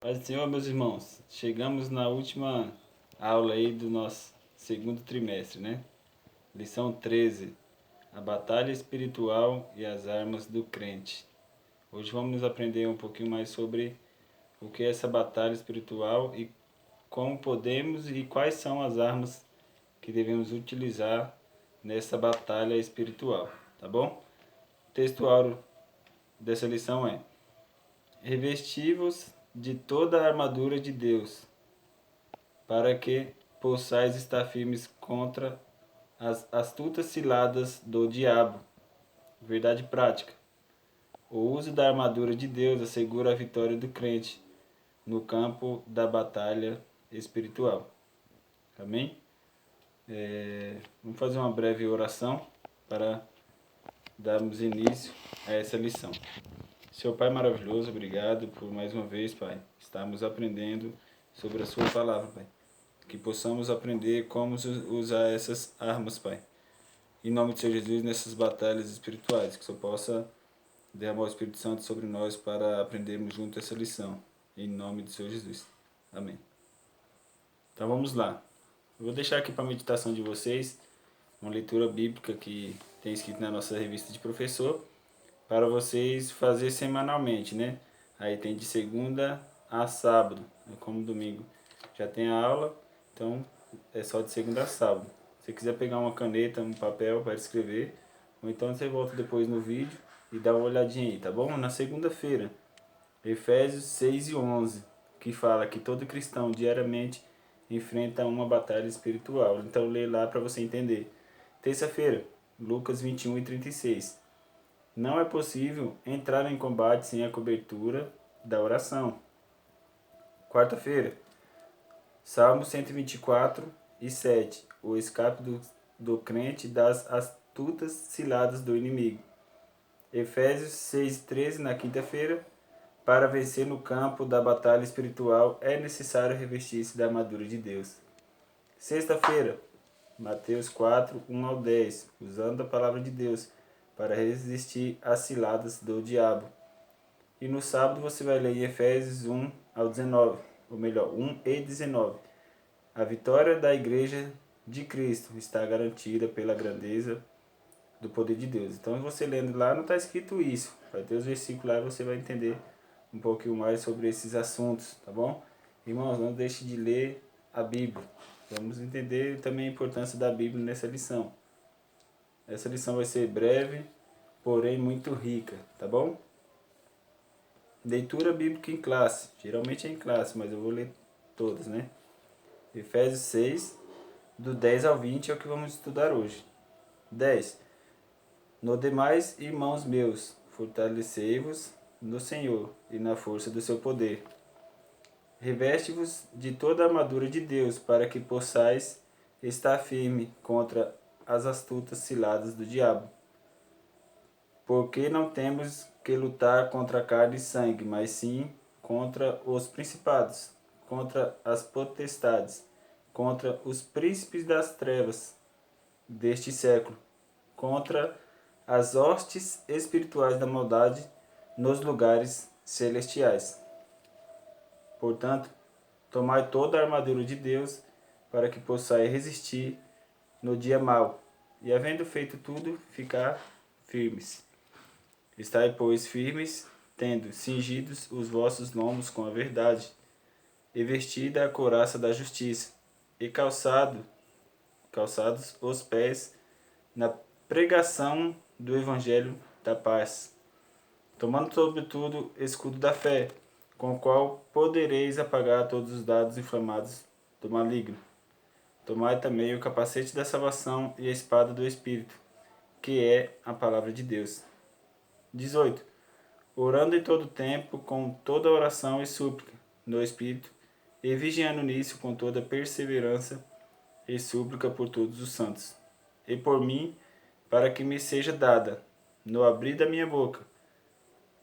Paz do Senhor, meus irmãos, chegamos na última aula aí do nosso segundo trimestre, né? Lição 13, a batalha espiritual e as armas do crente. Hoje vamos aprender um pouquinho mais sobre o que é essa batalha espiritual e como podemos e quais são as armas que devemos utilizar nessa batalha espiritual, tá bom? O texto áureo dessa lição é: revesti-vos de toda a armadura de Deus, para que possais estar firmes contra as astutas ciladas do diabo. Verdade prática. O uso da armadura de Deus assegura a vitória do crente no campo da batalha espiritual. Amém? Vamos fazer uma breve oração para darmos início a essa lição. Seu Pai maravilhoso, obrigado por mais uma vez, Pai, estarmos aprendendo sobre a Sua palavra, Pai. Que possamos aprender como usar essas armas, Pai. Em nome de Senhor Jesus, nessas batalhas espirituais, que só possa derramar o Espírito Santo sobre nós para aprendermos junto essa lição. Em nome de Senhor Jesus. Amém. Então vamos lá. Eu vou deixar aqui para a meditação de vocês uma leitura bíblica que tem escrito na nossa revista de professor, para vocês fazer semanalmente, né? Aí tem de segunda a sábado, como domingo já tem a aula, então é só de segunda a sábado. Se você quiser pegar uma caneta, um papel para escrever, ou então você volta depois no vídeo e dá uma olhadinha aí, tá bom? Na segunda-feira, Efésios 6 e 11, que fala que todo cristão diariamente enfrenta uma batalha espiritual. Então lê lá para você entender. Terça-feira, Lucas 21 e 36. Não é possível entrar em combate sem a cobertura da oração. Quarta-feira, Salmo 124 e 7. O escape do crente das astutas ciladas do inimigo. Efésios 6 e 13 na quinta-feira. Para vencer no campo da batalha espiritual é necessário revestir-se da armadura de Deus. Sexta-feira, Mateus 4, 1 ao 10. Usando a palavra de Deus para resistir às ciladas do diabo. E no sábado você vai ler Efésios 1 ao 19, ou melhor, 1 e 19. A vitória da igreja de Cristo está garantida pela grandeza do poder de Deus. Então você lendo lá não está escrito isso. Vai ter os versículos lá e você vai entender um pouquinho mais sobre esses assuntos, tá bom? Irmãos, não deixe de ler a Bíblia. Vamos entender também a importância da Bíblia nessa lição. Essa lição vai ser breve, porém muito rica, tá bom? Leitura bíblica em classe. Geralmente é em classe, mas eu vou ler todas, né? Efésios 6, do 10 ao 20 é o que vamos estudar hoje. 10. No demais, irmãos meus, fortalecei-vos no Senhor e na força do seu poder. Reveste-vos de toda a armadura de Deus, para que possais estar firme contra as astutas ciladas do diabo. Porque não temos que lutar contra carne e sangue, mas sim contra os principados, contra as potestades, contra os príncipes das trevas deste século, contra as hostes espirituais da maldade nos lugares celestiais. Portanto, tomai toda a armadura de Deus, para que possais resistir no dia mau, e havendo feito tudo, ficar firmes. Estai, pois, firmes, tendo cingidos os vossos lombos com a verdade, e vestida a couraça da justiça, e calçados os pés na pregação do evangelho da paz, tomando sobretudo escudo da fé, com o qual podereis apagar todos os dados inflamados do maligno. Tomai também o capacete da salvação e a espada do Espírito, que é a palavra de Deus. 18. Orando em todo tempo, com toda oração e súplica, no Espírito, e vigiando nisso com toda perseverança e súplica por todos os santos. E por mim, para que me seja dada, no abrir da minha boca,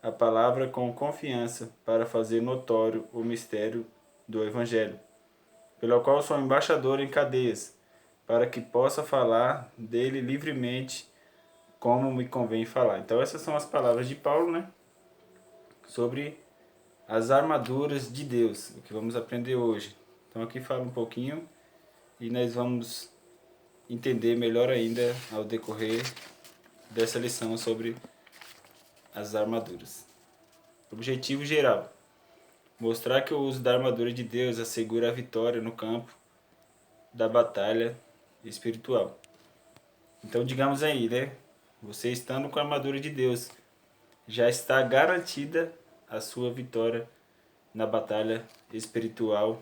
a palavra com confiança, para fazer notório o mistério do Evangelho, pelo qual sou embaixador em cadeias, para que possa falar dele livremente, como me convém falar. Então essas são as palavras de Paulo, né? Sobre as armaduras de Deus, o que vamos aprender hoje. Então aqui fala um pouquinho e nós vamos entender melhor ainda ao decorrer dessa lição sobre as armaduras. Objetivo geral: mostrar que o uso da armadura de Deus assegura a vitória no campo da batalha espiritual. Então digamos aí, né? Você estando com a armadura de Deus, já está garantida a sua vitória na batalha espiritual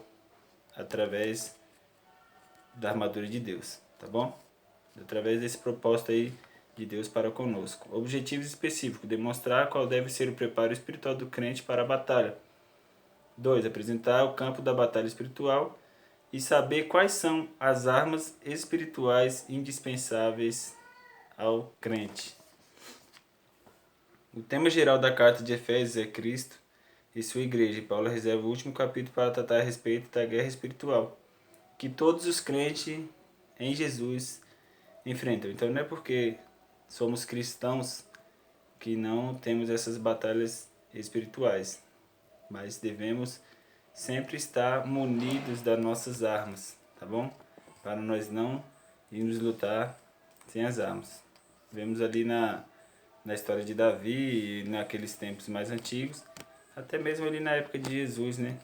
através da armadura de Deus, tá bom? Através desse propósito aí de Deus para conosco. Objetivos específicos: demonstrar qual deve ser o preparo espiritual do crente para a batalha. 2. Apresentar o campo da batalha espiritual e saber quais são as armas espirituais indispensáveis ao crente. O tema geral da carta de Efésios é Cristo e sua igreja. Paulo reserva o último capítulo para tratar a respeito da guerra espiritual que todos os crentes em Jesus enfrentam. Então não é porque somos cristãos que não temos essas batalhas espirituais, mas devemos sempre estar munidos das nossas armas, tá bom? Para nós não irmos lutar sem as armas. Vemos ali na história de Davi, naqueles tempos mais antigos, até mesmo ali na época de Jesus, né?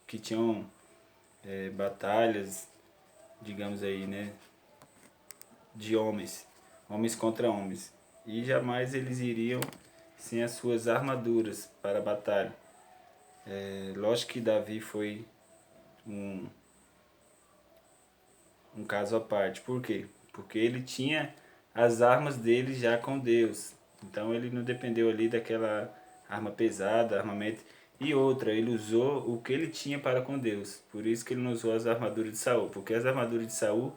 Que tinham batalhas, digamos aí, né? De homens contra homens. E jamais eles iriam sem as suas armaduras para a batalha. Lógico que Davi foi um caso à parte. Por quê? Porque ele tinha as armas dele já com Deus. Então ele não dependeu ali daquela arma pesada, armamento. E outra, ele usou o que ele tinha para com Deus. Por isso que ele não usou as armaduras de Saul. Porque as armaduras de Saul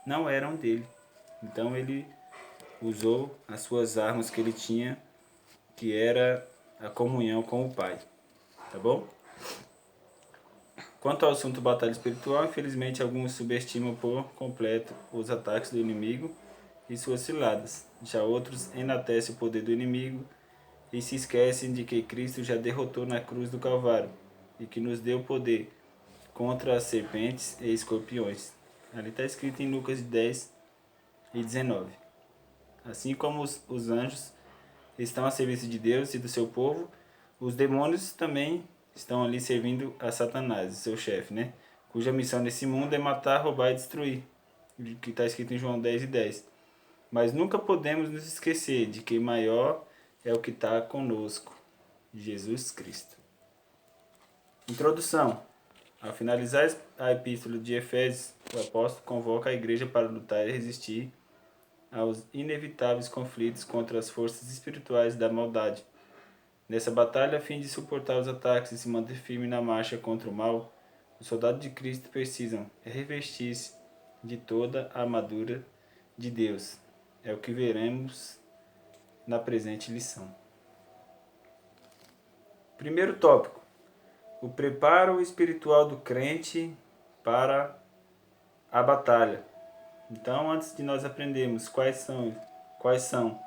não eram dele. Então ele usou as suas armas que ele tinha, que era a comunhão com o Pai. Tá bom? Quanto ao assunto batalha espiritual, infelizmente alguns subestimam por completo os ataques do inimigo e suas ciladas. Já outros enaltecem o poder do inimigo e se esquecem de que Cristo já derrotou na cruz do Calvário e que nos deu poder contra as serpentes e escorpiões. Ali está escrito em Lucas 10 e 19. Assim como os anjos estão a serviço de Deus e do seu povo, os demônios também estão ali servindo a Satanás, seu chefe, né? Cuja missão nesse mundo é matar, roubar e destruir, que está escrito em João 10 e 10. Mas nunca podemos nos esquecer de que maior é o que está conosco, Jesus Cristo. Introdução. Ao finalizar a epístola de Efésios, o apóstolo convoca a igreja para lutar e resistir aos inevitáveis conflitos contra as forças espirituais da maldade. Nessa batalha, a fim de suportar os ataques e se manter firme na marcha contra o mal, os soldados de Cristo precisam revestir-se de toda a armadura de Deus. É o que veremos na presente lição. Primeiro tópico: o preparo espiritual do crente para a batalha. Então, antes de nós aprendermos quais são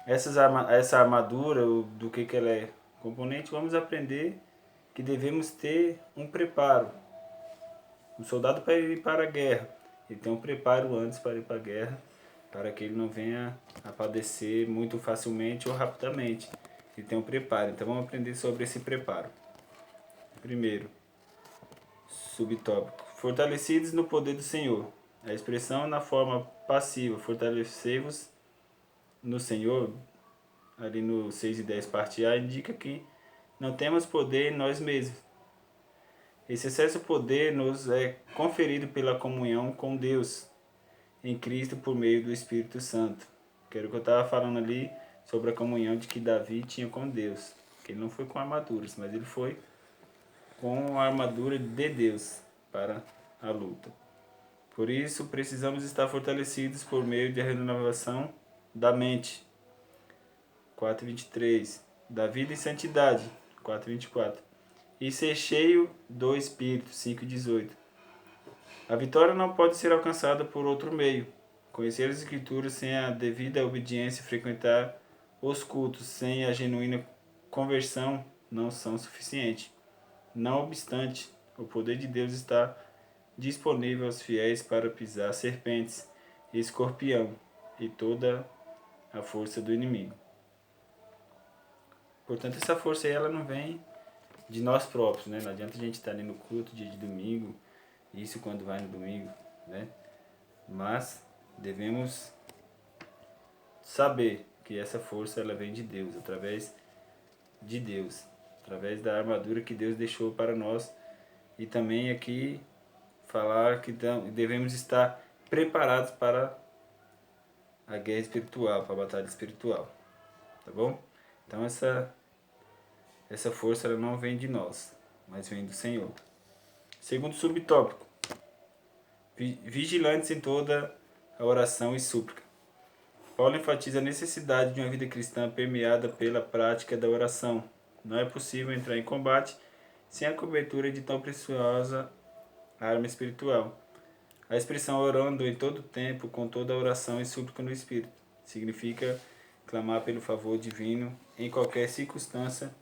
essa armadura, do que ela é componente, vamos aprender que devemos ter um preparo. O soldado, para ir para a guerra, ele tem um preparo antes para ir para a guerra, para que ele não venha a padecer muito facilmente ou rapidamente. Ele tem um preparo. Então vamos aprender sobre esse preparo. Primeiro, subtópico: fortalecidos no poder do Senhor. A expressão na forma passiva, fortalecei-vos no Senhor, ali no 6 e 10 parte A, indica que não temos poder em nós mesmos. Esse excesso de poder nos é conferido pela comunhão com Deus em Cristo por meio do Espírito Santo. Que era o que eu estava falando ali sobre a comunhão de que Davi tinha com Deus. Que ele não foi com armaduras, mas ele foi com a armadura de Deus para a luta. Por isso, precisamos estar fortalecidos por meio da renovação da mente. 4:23. Da vida e santidade. 4:24. E ser cheio do Espírito. 5:18. A vitória não pode ser alcançada por outro meio. Conhecer as Escrituras sem a devida obediência e frequentar os cultos sem a genuína conversão não são suficientes. Não obstante, o poder de Deus está disponível aos fiéis para pisar serpentes, escorpião e toda a força do inimigo. Portanto, essa força aí, ela não vem de nós próprios, né? Não adianta a gente estar ali no culto dia de domingo, isso quando vai no domingo, né? Mas devemos saber que essa força ela vem de Deus, através de Deus, através da armadura que Deus deixou para nós. E também aqui falar que devemos estar preparados para a guerra espiritual, para a batalha espiritual, tá bom? Então essa força ela não vem de nós, mas vem do Senhor. Segundo subtópico, vigilantes em toda a oração e súplica. Paulo enfatiza a necessidade de uma vida cristã permeada pela prática da oração. Não é possível entrar em combate sem a cobertura de tão preciosa arma espiritual. A expressão orando em todo tempo, com toda a oração e súplica no Espírito, significa clamar pelo favor divino em qualquer circunstância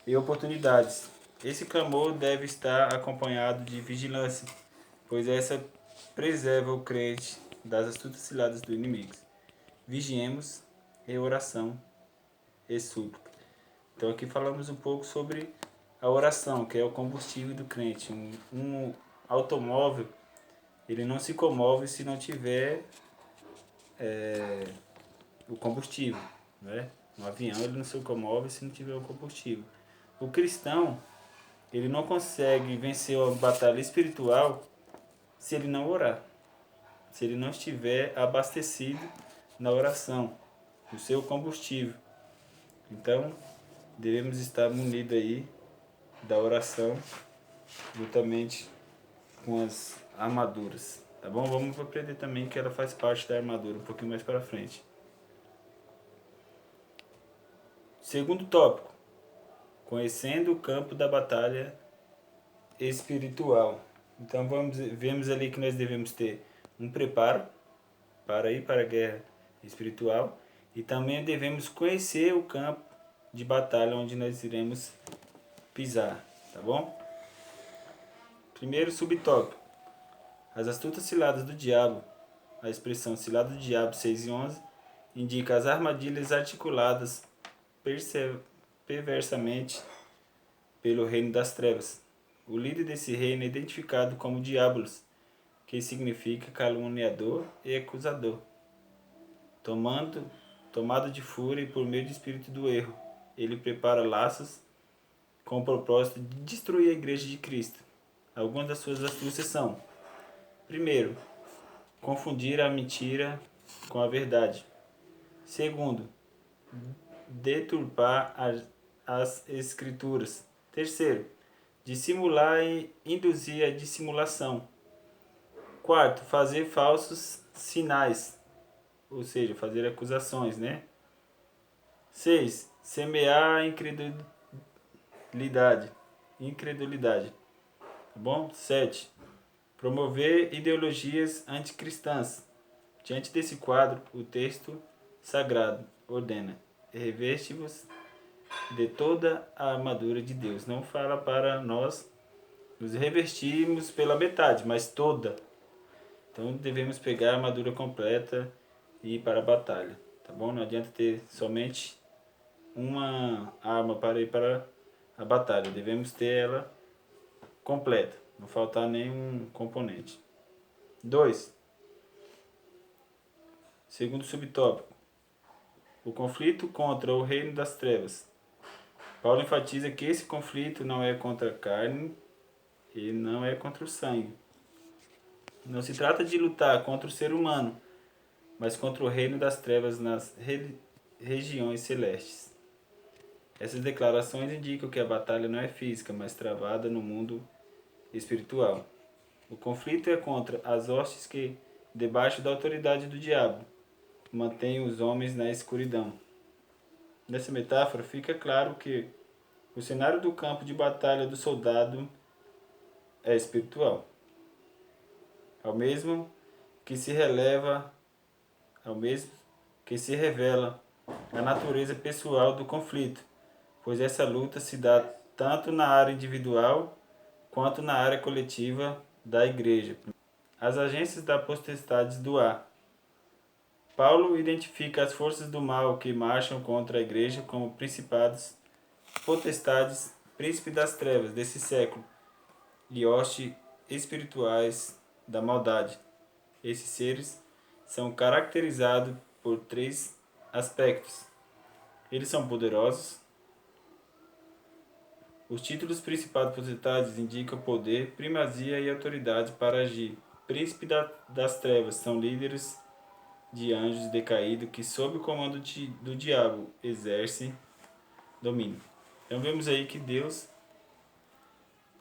e oportunidades. Esse clamor deve estar acompanhado de vigilância, pois essa preserva o crente das astutas ciladas do inimigo. Vigiemos em oração e súplica. Então aqui falamos um pouco sobre a oração, que é o combustível do crente. Um automóvel, ele não se comove se não tiver o combustível, né? Um avião, ele não se comove se não tiver o combustível. O cristão, ele não consegue vencer uma batalha espiritual se ele não orar, se ele não estiver abastecido na oração, no seu combustível. Então, devemos estar munidos aí da oração, juntamente com as armaduras, tá bom? Vamos aprender também que ela faz parte da armadura um pouquinho mais para frente. Segundo tópico, conhecendo o campo da batalha espiritual. Então vemos ali que nós devemos ter um preparo para ir para a guerra espiritual e também devemos conhecer o campo de batalha onde nós iremos pisar, tá bom? Primeiro subtópico, as astutas ciladas do diabo. A expressão cilada do diabo 6 e 11 indica as armadilhas articuladas perversamente pelo reino das trevas. O líder desse reino é identificado como Diabolos, que significa caluniador e acusador. Tomado de fúria e por meio do espírito do erro, ele prepara laços com o propósito de destruir a igreja de Cristo. Algumas das suas astúcias são: primeiro, confundir a mentira com a verdade. Segundo, deturpar as escrituras. Terceiro, dissimular e induzir a dissimulação. Quarto, fazer falsos sinais, ou seja, fazer acusações, né? 6. Semear a incredulidade. Tá bom? 7. Promover ideologias anticristãs. Diante desse quadro, o texto sagrado ordena: reveste-vos de toda a armadura de Deus. Não fala para nós nos revestirmos pela metade, mas toda. Então devemos pegar a armadura completa e ir para a batalha, tá bom? Não adianta ter somente uma arma para ir para a batalha. Devemos ter ela completa, não faltar nenhum componente. 2. Segundo subtópico, o conflito contra o reino das trevas. Paulo enfatiza que esse conflito não é contra a carne e não é contra o sangue. Não se trata de lutar contra o ser humano, mas contra o reino das trevas nas regiões celestes. Essas declarações indicam que a batalha não é física, mas travada no mundo espiritual. O conflito é contra as hostes que, debaixo da autoridade do diabo, mantêm os homens na escuridão. Nessa metáfora fica claro que o cenário do campo de batalha do soldado é espiritual. Ao mesmo que se revela a natureza pessoal do conflito, pois essa luta se dá tanto na área individual quanto na área coletiva da igreja. As agências da potestade do ar. Paulo identifica as forças do mal que marcham contra a igreja como principados, potestades, príncipe das trevas desse século e hostes espirituais da maldade. Esses seres são caracterizados por três aspectos. Eles são poderosos. Os títulos principados potestades indicam poder, primazia e autoridade para agir. Príncipe das trevas são líderes de anjos decaídos que, sob o comando do diabo, exercem domínio. Então vemos aí que Deus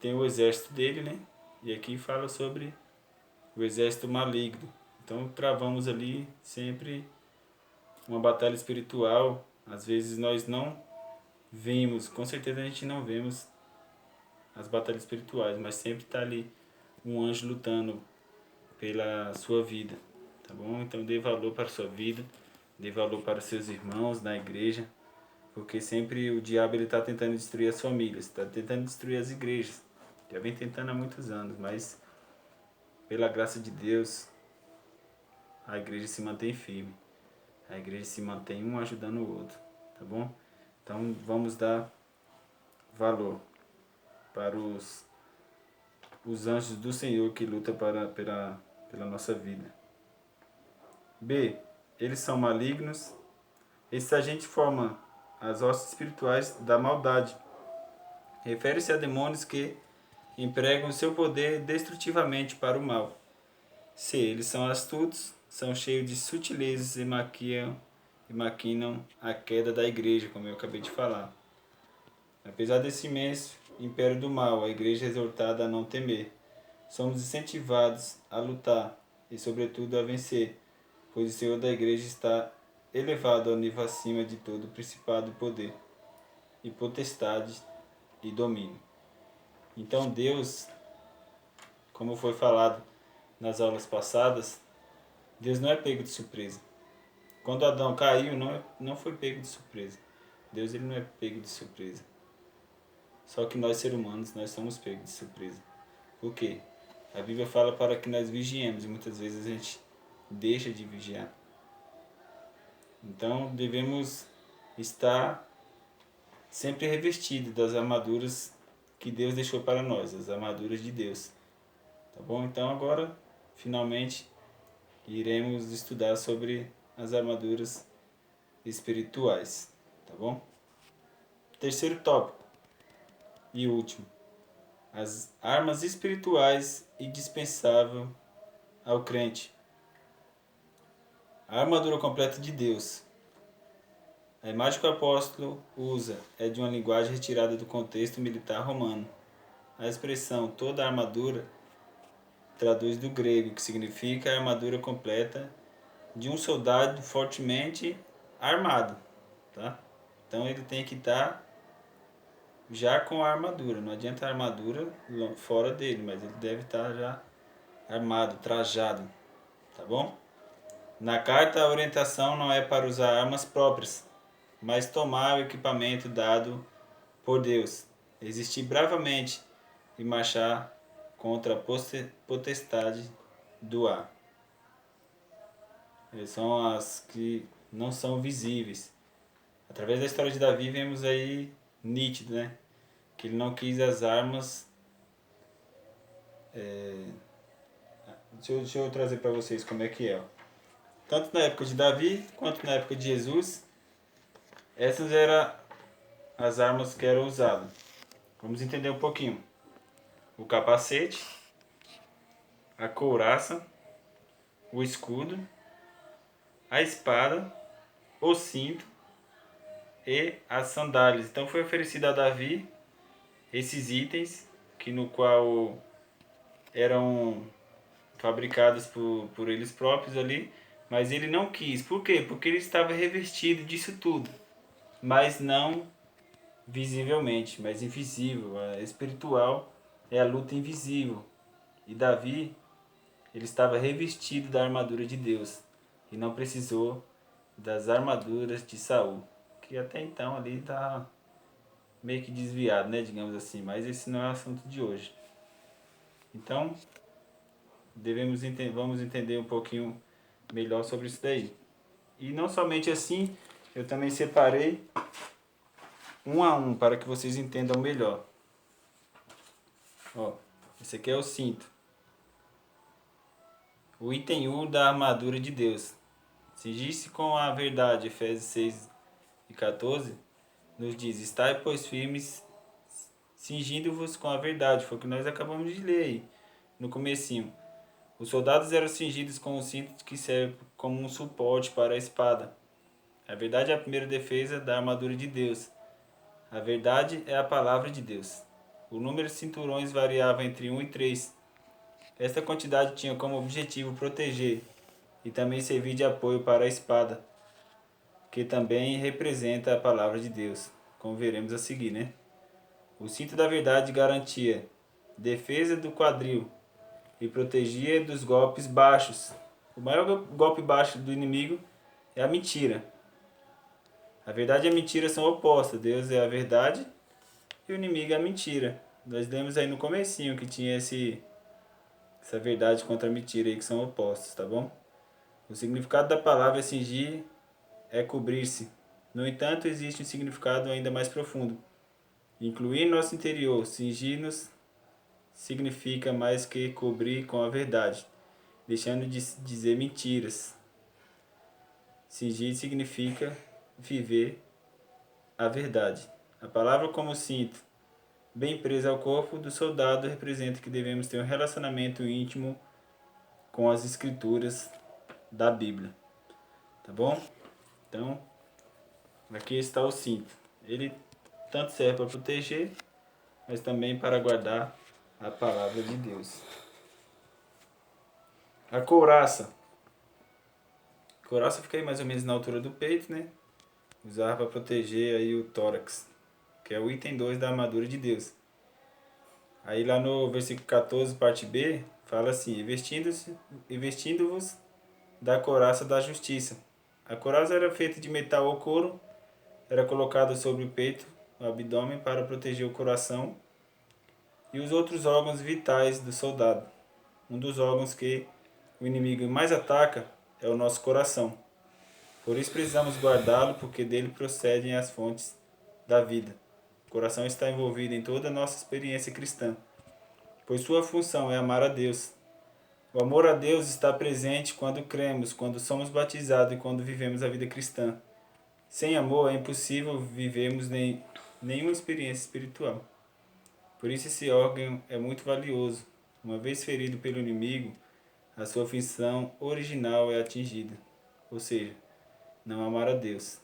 tem o exército dele, né? E aqui fala sobre o exército maligno. Então travamos ali sempre uma batalha espiritual. Às vezes nós não vemos, com certeza a gente não vemos as batalhas espirituais, mas sempre está ali um anjo lutando pela sua vida, tá bom? Então dê valor para a sua vida, dê valor para os seus irmãos na igreja, porque sempre o diabo ele está tentando destruir as famílias, está tentando destruir as igrejas. Já vem tentando há muitos anos, mas pela graça de Deus a igreja se mantém firme, a igreja se mantém um ajudando o outro, tá bom? Então vamos dar valor para os anjos do Senhor que lutam pela nossa vida. B. Eles são malignos. Esses agentes formam as hostes espirituais da maldade. Refere-se a demônios que empregam seu poder destrutivamente para o mal. C. Eles são astutos, são cheios de sutilezas e maquinam a queda da igreja, como eu acabei de falar. Apesar desse imenso império do mal, a igreja é exortada a não temer. Somos incentivados a lutar e, sobretudo, a vencer, pois o Senhor da igreja está elevado ao nível acima de todo principado, poder e potestade e domínio. Então Deus, como foi falado nas aulas passadas, Deus não é pego de surpresa. Quando Adão caiu, não foi pego de surpresa. Deus ele não é pego de surpresa. Só que nós, seres humanos, nós somos pegos de surpresa. Por quê? A Bíblia fala para que nós vigiemos e muitas vezes a gente deixa de vigiar. Então devemos estar sempre revestidos das armaduras que Deus deixou para nós, as armaduras de Deus. Tá bom? Então agora, finalmente, iremos estudar sobre as armaduras espirituais. Tá bom? Terceiro tópico e último. As armas espirituais indispensáveis ao crente. A armadura completa de Deus. A imagem que o apóstolo usa é de uma linguagem retirada do contexto militar romano. A expressão toda a armadura traduz do grego, que significa a armadura completa de um soldado fortemente armado. Tá? Então ele tem que estar já com a armadura. Não adianta a armadura fora dele, mas ele deve estar já armado, trajado. Tá bom? Na carta, a orientação não é para usar armas próprias, mas tomar o equipamento dado por Deus, resistir bravamente e marchar contra a potestade do ar. Essas são as que não são visíveis. Através da história de Davi vemos aí nítido, né? Que ele não quis as armas. Deixa eu trazer para vocês como é que é. Ó. Tanto na época de Davi quanto na época de Jesus, essas eram as armas que eram usadas. Vamos entender um pouquinho. O capacete, a couraça, o escudo, a espada, o cinto e as sandálias. Então foi oferecido a Davi esses itens que no qual eram fabricados por eles próprios ali, mas ele não quis. Por quê? Porque ele estava revestido disso tudo, mas não visivelmente, mas invisível. A espiritual é a luta invisível. E Davi, ele estava revestido da armadura de Deus e não precisou das armaduras de Saul, que até então ali meio que desviado, né, digamos assim, mas esse não é o assunto de hoje. Então, vamos entender um pouquinho melhor sobre isso daí. E não somente assim, eu também separei um a um para que vocês entendam melhor. Ó, esse aqui é o cinto. O item 1 da armadura de Deus. Cingir-se com a verdade, Efésios 6:14, nos diz: estai, pois, firmes, cingindo-vos com a verdade. Foi o que nós acabamos de ler aí, no comecinho. Os soldados eram cingidos com um cinto que serve como um suporte para a espada. A verdade é a primeira defesa da armadura de Deus. A verdade é a palavra de Deus. O número de cinturões variava entre 1 e 3. Esta quantidade tinha como objetivo proteger e também servir de apoio para a espada, que também representa a palavra de Deus, como veremos a seguir, né? O cinto da verdade garantia defesa do quadril e protegia dos golpes baixos. O maior golpe baixo do inimigo é a mentira. A verdade e a mentira são opostas. Deus é a verdade e o inimigo é a mentira. Nós lemos aí no comecinho que tinha essa verdade contra a mentira aí, que são opostos, tá bom? O significado da palavra cingir é cobrir-se. No entanto, existe um significado ainda mais profundo. Incluir nosso interior, cingir-nos, significa mais que cobrir com a verdade, deixando de dizer mentiras. Cingir significa viver a verdade. A palavra como cinto, bem presa ao corpo do soldado, representa que devemos ter um relacionamento íntimo com as escrituras da Bíblia. Tá bom? Então, aqui está o cinto. Ele tanto serve para proteger, mas também para guardar a palavra de Deus. A couraça. A couraça fica aí mais ou menos na altura do peito, né? Usar para proteger aí o tórax, que é o item 2 da armadura de Deus. Aí lá no versículo 14, parte B, fala assim: investindo-vos da couraça da justiça. A couraça era feita de metal ou couro, era colocada sobre o peito, o abdômen, para proteger o coração e os outros órgãos vitais do soldado. Um dos órgãos que o inimigo mais ataca é o nosso coração. Por isso precisamos guardá-lo, porque dele procedem as fontes da vida. O coração está envolvido em toda a nossa experiência cristã, pois sua função é amar a Deus. O amor a Deus está presente quando cremos, quando somos batizados e quando vivemos a vida cristã. Sem amor é impossível vivermos nenhuma experiência espiritual. Por isso esse órgão é muito valioso. Uma vez ferido pelo inimigo, a sua função original é atingida, ou seja, não amar a Deus.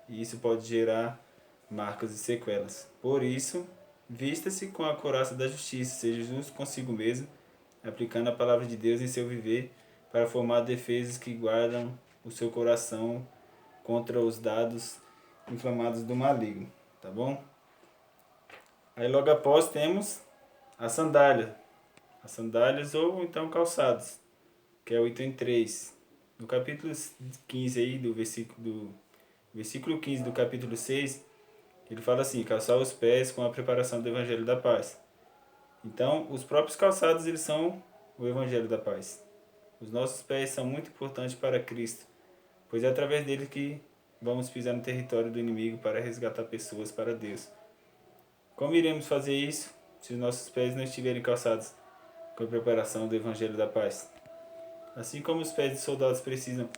E isso pode gerar marcas e sequelas. Por isso, vista-se com a couraça da justiça, seja justo consigo mesmo, aplicando a palavra de Deus em seu viver para formar defesas que guardam o seu coração contra os dados inflamados do maligno, tá bom? Aí logo após temos a sandália. As sandálias ou então calçados, que é o item 3. No capítulo 15 aí, do versículo 15 do capítulo 6, ele fala assim: calçar os pés com a preparação do Evangelho da Paz. Então, os próprios calçados, eles são o Evangelho da Paz. Os nossos pés são muito importantes para Cristo, pois é através dele que vamos pisar no território do inimigo para resgatar pessoas para Deus. Como iremos fazer isso se os nossos pés não estiverem calçados com a preparação do Evangelho da Paz? Assim como os pés de soldados precisam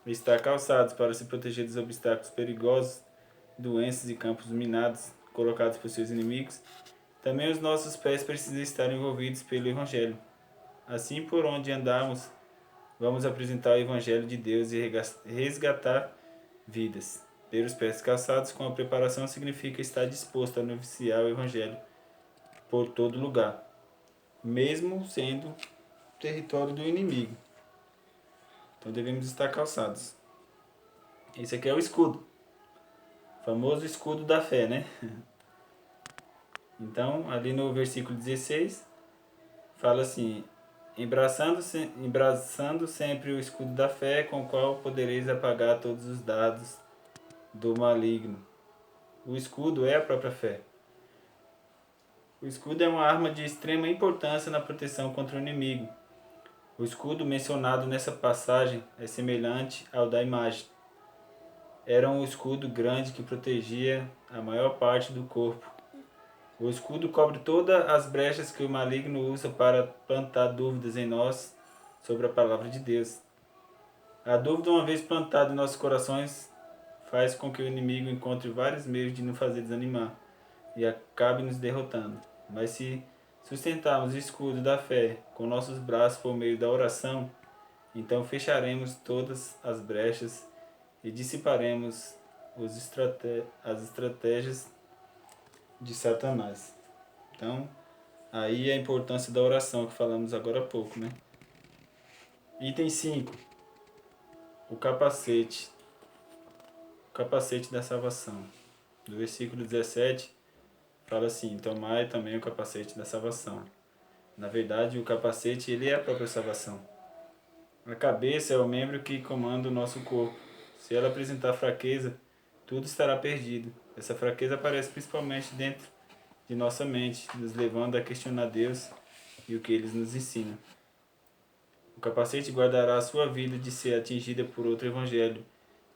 estar calçados para se proteger dos obstáculos perigosos, doenças e campos minados colocados por seus inimigos, também os nossos pés precisam estar envolvidos pelo Evangelho. Assim, por onde andarmos, vamos apresentar o Evangelho de Deus e resgatar vidas. Ter os pés calçados com a preparação significa estar disposto a anunciar o Evangelho por todo lugar, mesmo sendo território do inimigo. Então devemos estar calçados. Esse aqui é o escudo. O famoso escudo da fé, né? Então, ali no versículo 16, fala assim: embraçando sempre o escudo da fé, com o qual podereis apagar todos os dados do maligno. o escudo é a própria fé. O escudo é uma arma de extrema importância na proteção contra o inimigo. O escudo mencionado nessa passagem é semelhante ao da imagem. Era um escudo grande que protegia a maior parte do corpo. O escudo cobre todas as brechas que o maligno usa para plantar dúvidas em nós sobre a palavra de Deus. A dúvida, uma vez plantada em nossos corações, faz com que o inimigo encontre vários meios de nos fazer desanimar e acabe nos derrotando. Mas se sustentarmos o escudo da fé com nossos braços por meio da oração, então fecharemos todas as brechas e dissiparemos as estratégias de Satanás. Então, aí a importância da oração que falamos agora há pouco, né? Item 5. O capacete. O capacete da salvação. No versículo 17, fala assim: tomai também o capacete da salvação. Na verdade, o capacete ele é a própria salvação. A cabeça é o membro que comanda o nosso corpo. Se ela apresentar fraqueza, tudo estará perdido. Essa fraqueza aparece principalmente dentro de nossa mente, nos levando a questionar Deus e o que Ele nos ensina. O capacete guardará a sua vida de ser atingida por outro evangelho,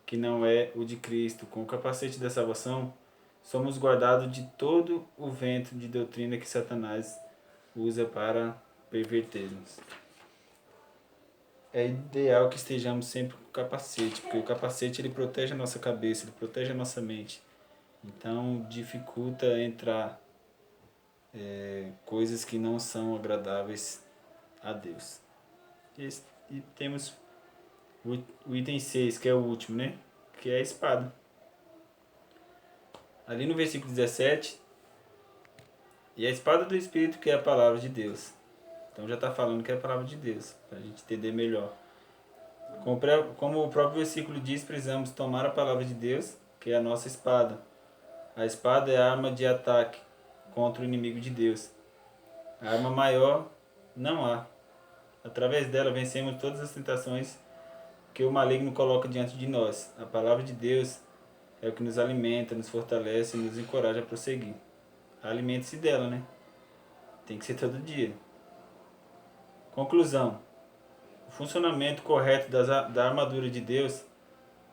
que não é o de Cristo. Com o capacete da salvação, somos guardados de todo o vento de doutrina que Satanás usa para perverter-nos. É ideal que estejamos sempre com o capacete, porque o capacete ele protege a nossa cabeça, ele protege a nossa mente. Então dificulta entrar coisas que não são agradáveis a Deus. E temos o item 6, que é o último, né? Que é a espada. Ali no versículo 17, e a espada do Espírito, que é a palavra de Deus. Então já está falando que é a palavra de Deus, para a gente entender melhor. Como o próprio versículo diz, precisamos tomar a palavra de Deus, que é a nossa espada. A espada é a arma de ataque contra o inimigo de Deus. A arma maior não há. Através dela vencemos todas as tentações que o maligno coloca diante de nós. A palavra de Deus é o que nos alimenta, nos fortalece e nos encoraja a prosseguir. Alimente-se dela, né? Tem que ser todo dia. Conclusão. O funcionamento correto da armadura de Deus.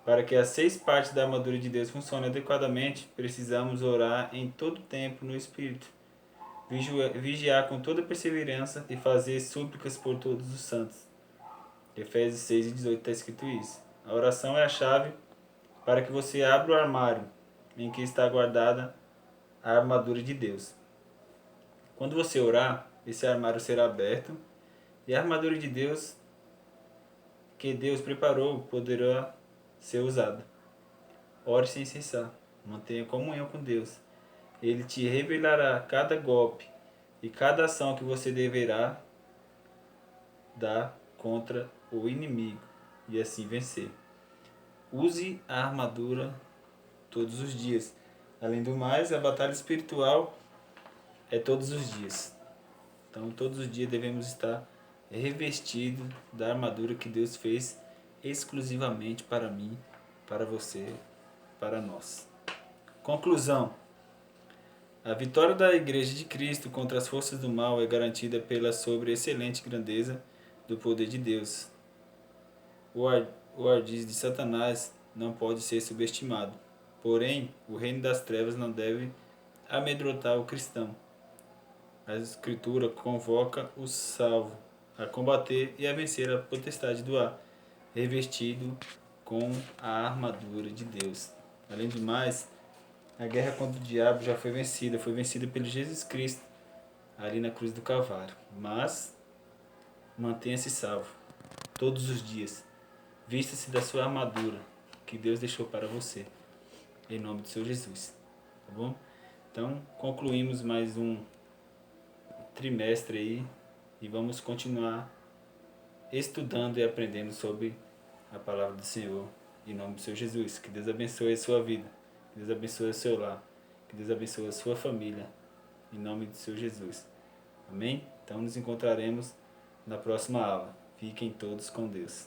Para que as 6 partes da armadura de Deus funcionem adequadamente, precisamos orar em todo tempo no Espírito, vigiar com toda perseverança e fazer súplicas por todos os santos. Efésios 6:18 está escrito isso. A oração é a chave para que você abra o armário em que está guardada a armadura de Deus. Quando você orar, esse armário será aberto e a armadura de Deus que Deus preparou poderá ser usada. Ore sem cessar. Mantenha comunhão com Deus. Ele te revelará cada golpe e cada ação que você deverá dar contra o inimigo e assim vencer. Use a armadura todos os dias. Além do mais, a batalha espiritual é todos os dias. Então, todos os dias devemos estar revestidos da armadura que Deus fez exclusivamente para mim, para você, para nós. Conclusão. A vitória da Igreja de Cristo contra as forças do mal é garantida pela sobreexcelente grandeza do poder de Deus. O ardis de Satanás não pode ser subestimado. Porém, o reino das trevas não deve amedrontar o cristão. A Escritura convoca o salvo a combater e a vencer a potestade do ar, revestido com a armadura de Deus. Além do mais, a guerra contra o diabo já foi vencida pelo Jesus Cristo, ali na cruz do Calvário. Mas, mantenha-se salvo, todos os dias. Vista-se da sua armadura, que Deus deixou para você, em nome do Senhor Jesus. Tá bom? Então, concluímos mais um trimestre aí e vamos continuar estudando e aprendendo sobre a palavra do Senhor, em nome do Senhor Jesus. Que Deus abençoe a sua vida, que Deus abençoe o seu lar, que Deus abençoe a sua família, em nome do Senhor Jesus. Amém? Então nos encontraremos na próxima aula. Fiquem todos com Deus.